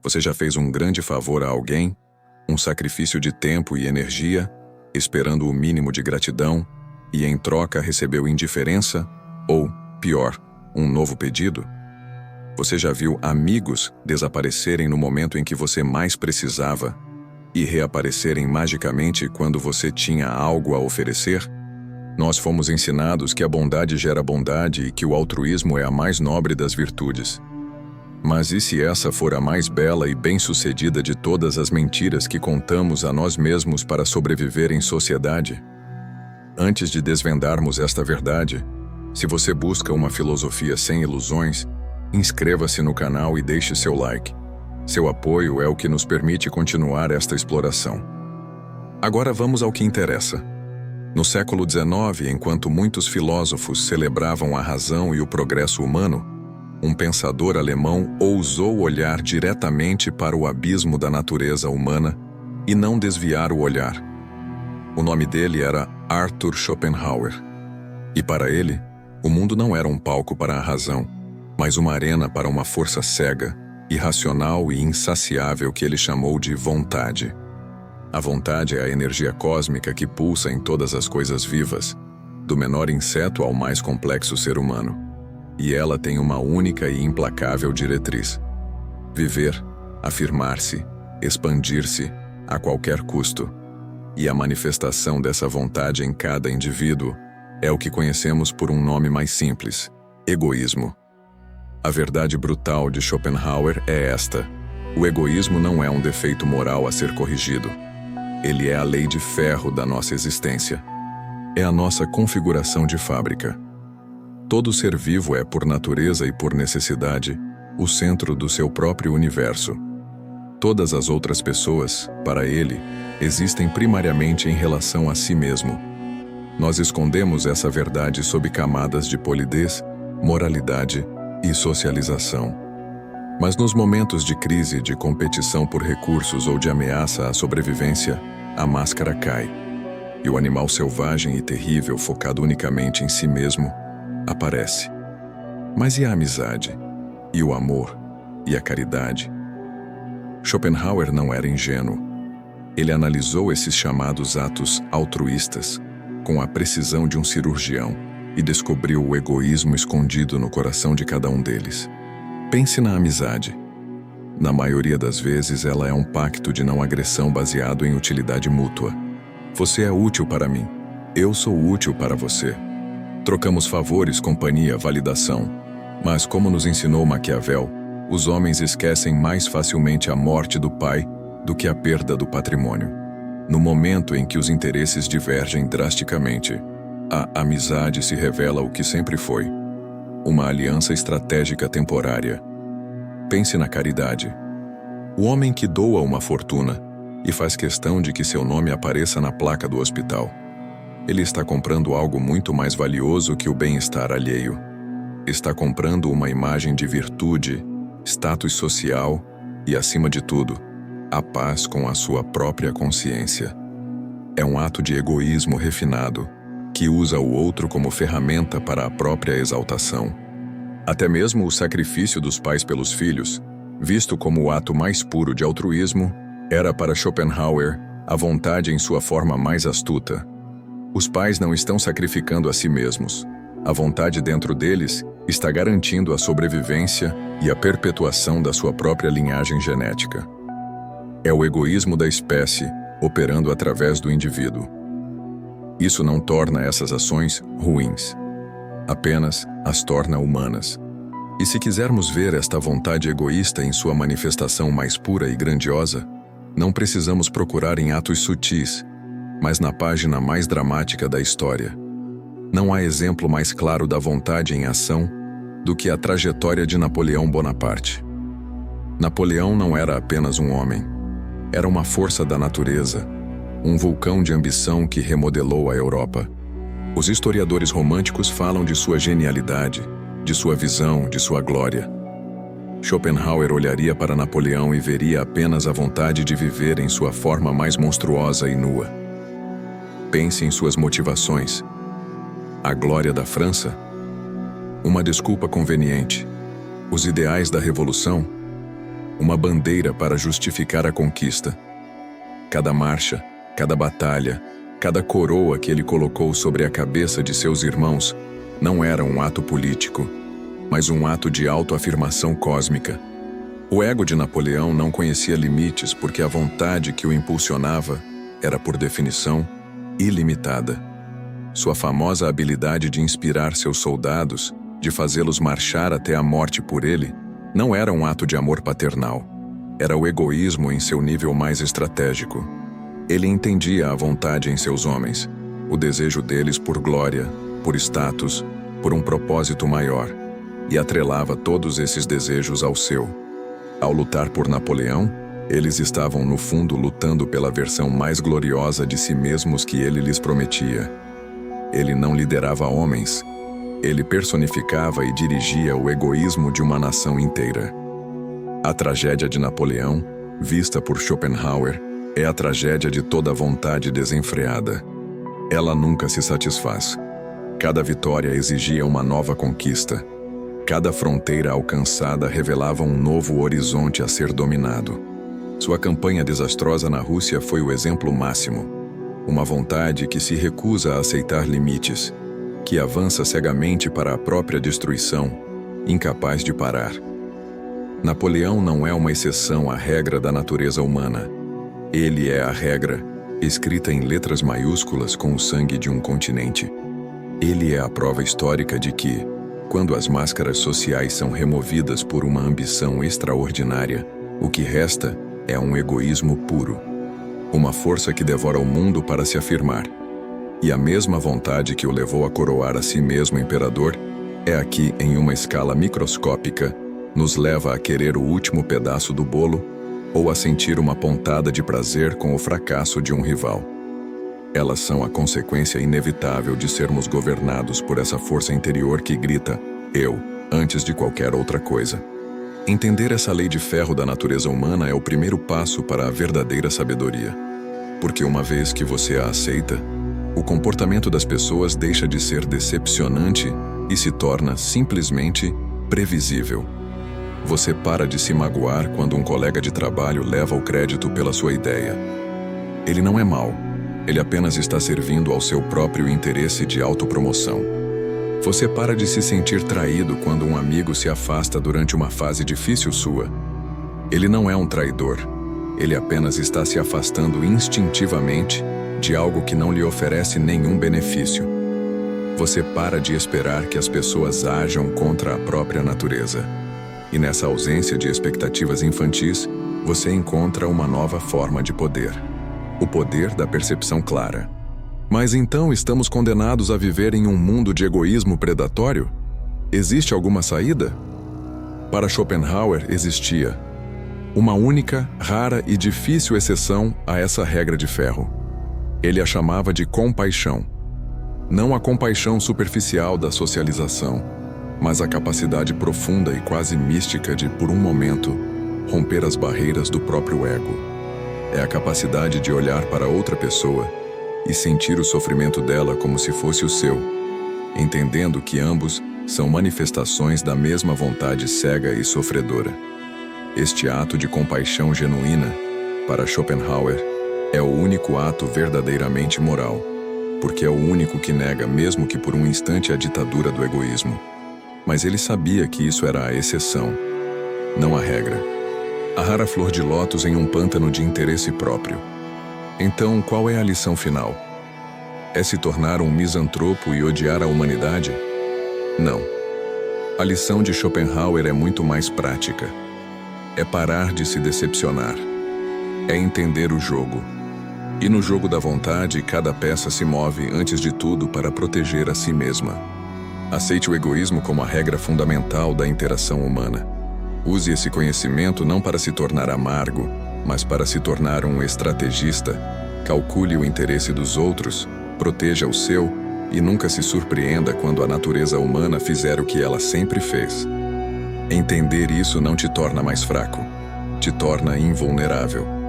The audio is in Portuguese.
Você já fez um grande favor a alguém, um sacrifício de tempo e energia, esperando o mínimo de gratidão, e em troca recebeu indiferença ou, pior, um novo pedido? Você já viu amigos desaparecerem no momento em que você mais precisava e reaparecerem magicamente quando você tinha algo a oferecer? Nós fomos ensinados que a bondade gera bondade e que o altruísmo é a mais nobre das virtudes. Mas e se essa for a mais bela e bem-sucedida de todas as mentiras que contamos a nós mesmos para sobreviver em sociedade? Antes de desvendarmos esta verdade, se você busca uma filosofia sem ilusões, inscreva-se no canal e deixe seu like. Seu apoio é o que nos permite continuar esta exploração. Agora vamos ao que interessa. No século XIX, enquanto muitos filósofos celebravam a razão e o progresso humano, um pensador alemão ousou olhar diretamente para o abismo da natureza humana e não desviar o olhar. O nome dele era Arthur Schopenhauer. E para ele, o mundo não era um palco para a razão, mas uma arena para uma força cega, irracional e insaciável que ele chamou de vontade. A vontade é a energia cósmica que pulsa em todas as coisas vivas, do menor inseto ao mais complexo ser humano. E ela tem uma única e implacável diretriz: viver, afirmar-se, expandir-se a qualquer custo. E a manifestação dessa vontade em cada indivíduo é o que conhecemos por um nome mais simples: egoísmo. A verdade brutal de Schopenhauer é esta: o egoísmo não é um defeito moral a ser corrigido. Ele é a lei de ferro da nossa existência. É a nossa configuração de fábrica. Todo ser vivo é, por natureza e por necessidade, o centro do seu próprio universo. Todas as outras pessoas, para ele, existem primariamente em relação a si mesmo. Nós escondemos essa verdade sob camadas de polidez, moralidade e socialização. Mas nos momentos de crise, de competição por recursos ou de ameaça à sobrevivência, a máscara cai. E o animal selvagem e terrível, focado unicamente em si mesmo, aparece. Mas e a amizade? E o amor? E a caridade? Schopenhauer não era ingênuo. Ele analisou esses chamados atos altruístas com a precisão de um cirurgião e descobriu o egoísmo escondido no coração de cada um deles. Pense na amizade. Na maioria das vezes, ela é um pacto de não agressão baseado em utilidade mútua. Você é útil para mim. Eu sou útil para você. Trocamos favores, companhia, validação. Mas, como nos ensinou Maquiavel, os homens esquecem mais facilmente a morte do pai do que a perda do patrimônio. No momento em que os interesses divergem drasticamente, a amizade se revela o que sempre foi: uma aliança estratégica temporária. Pense na caridade. O homem que doa uma fortuna e faz questão de que seu nome apareça na placa do hospital. Ele está comprando algo muito mais valioso que o bem-estar alheio. Está comprando uma imagem de virtude, status social e, acima de tudo, a paz com a sua própria consciência. É um ato de egoísmo refinado, que usa o outro como ferramenta para a própria exaltação. Até mesmo o sacrifício dos pais pelos filhos, visto como o ato mais puro de altruísmo, era para Schopenhauer a vontade em sua forma mais astuta. Os pais não estão sacrificando a si mesmos. A vontade dentro deles está garantindo a sobrevivência e a perpetuação da sua própria linhagem genética. É o egoísmo da espécie operando através do indivíduo. Isso não torna essas ações ruins, apenas as torna humanas. E se quisermos ver esta vontade egoísta em sua manifestação mais pura e grandiosa, não precisamos procurar em atos sutis, mas na página mais dramática da história. Não há exemplo mais claro da vontade em ação do que a trajetória de Napoleão Bonaparte. Napoleão não era apenas um homem. Era uma força da natureza, um vulcão de ambição que remodelou a Europa. Os historiadores românticos falam de sua genialidade, de sua visão, de sua glória. Schopenhauer olharia para Napoleão e veria apenas a vontade de viver em sua forma mais monstruosa e nua. Pense em suas motivações. A glória da França? Uma desculpa conveniente. Os ideais da Revolução? uma bandeira para justificar a conquista. Cada marcha, cada batalha, cada coroa que ele colocou sobre a cabeça de seus irmãos não era um ato político, mas um ato de autoafirmação cósmica. O ego de Napoleão não conhecia limites porque a vontade que o impulsionava era, por definição, ilimitada. Sua famosa habilidade de inspirar seus soldados, de fazê-los marchar até a morte por ele, não era um ato de amor paternal. Era o egoísmo em seu nível mais estratégico. Ele entendia a vontade em seus homens, o desejo deles por glória, por status, por um propósito maior, e atrelava todos esses desejos ao seu. Ao lutar por Napoleão, eles estavam no fundo lutando pela versão mais gloriosa de si mesmos que ele lhes prometia. Ele não liderava homens, ele personificava e dirigia o egoísmo de uma nação inteira. A tragédia de Napoleão, vista por Schopenhauer, é a tragédia de toda vontade desenfreada. Ela nunca se satisfaz. Cada vitória exigia uma nova conquista. Cada fronteira alcançada revelava um novo horizonte a ser dominado. Sua campanha desastrosa na Rússia foi o exemplo máximo. Uma vontade que se recusa a aceitar limites, que avança cegamente para a própria destruição, incapaz de parar. Napoleão não é uma exceção à regra da natureza humana. Ele é a regra, escrita em letras maiúsculas com o sangue de um continente. Ele é a prova histórica de que, quando as máscaras sociais são removidas por uma ambição extraordinária, o que resta é um egoísmo puro. Uma força que devora o mundo para se afirmar. E a mesma vontade que o levou a coroar a si mesmo imperador é a que, em uma escala microscópica, nos leva a querer o último pedaço do bolo ou a sentir uma pontada de prazer com o fracasso de um rival. Elas são a consequência inevitável de sermos governados por essa força interior que grita "eu" antes de qualquer outra coisa. Entender essa lei de ferro da natureza humana é o primeiro passo para a verdadeira sabedoria. Porque uma vez que você a aceita, o comportamento das pessoas deixa de ser decepcionante e se torna simplesmente previsível. Você para de se magoar quando um colega de trabalho leva o crédito pela sua ideia. Ele não é mau, ele apenas está servindo ao seu próprio interesse de autopromoção. Você para de se sentir traído quando um amigo se afasta durante uma fase difícil sua. Ele não é um traidor, ele apenas está se afastando instintivamente de algo que não lhe oferece nenhum benefício. Você para de esperar que as pessoas ajam contra a própria natureza. E nessa ausência de expectativas infantis, você encontra uma nova forma de poder. O poder da percepção clara. Mas então estamos condenados a viver em um mundo de egoísmo predatório? Existe alguma saída? Para Schopenhauer existia uma única, rara e difícil exceção a essa regra de ferro. Ele a chamava de compaixão. Não a compaixão superficial da socialização, mas a capacidade profunda e quase mística de, por um momento, romper as barreiras do próprio ego. É a capacidade de olhar para outra pessoa e sentir o sofrimento dela como se fosse o seu, entendendo que ambos são manifestações da mesma vontade cega e sofredora. Este ato de compaixão genuína, para Schopenhauer, é o único ato verdadeiramente moral, porque é o único que nega, mesmo que por um instante, a ditadura do egoísmo. Mas ele sabia que isso era a exceção, não a regra. A rara flor de lótus em um pântano de interesse próprio. Então, qual é a lição final? É se tornar um misantropo e odiar a humanidade? Não. A lição de Schopenhauer é muito mais prática. É parar de se decepcionar. É entender o jogo. E no jogo da vontade, cada peça se move, antes de tudo, para proteger a si mesma. Aceite o egoísmo como a regra fundamental da interação humana. Use esse conhecimento não para se tornar amargo, mas para se tornar um estrategista. Calcule o interesse dos outros, proteja o seu e nunca se surpreenda quando a natureza humana fizer o que ela sempre fez. Entender isso não te torna mais fraco, te torna invulnerável.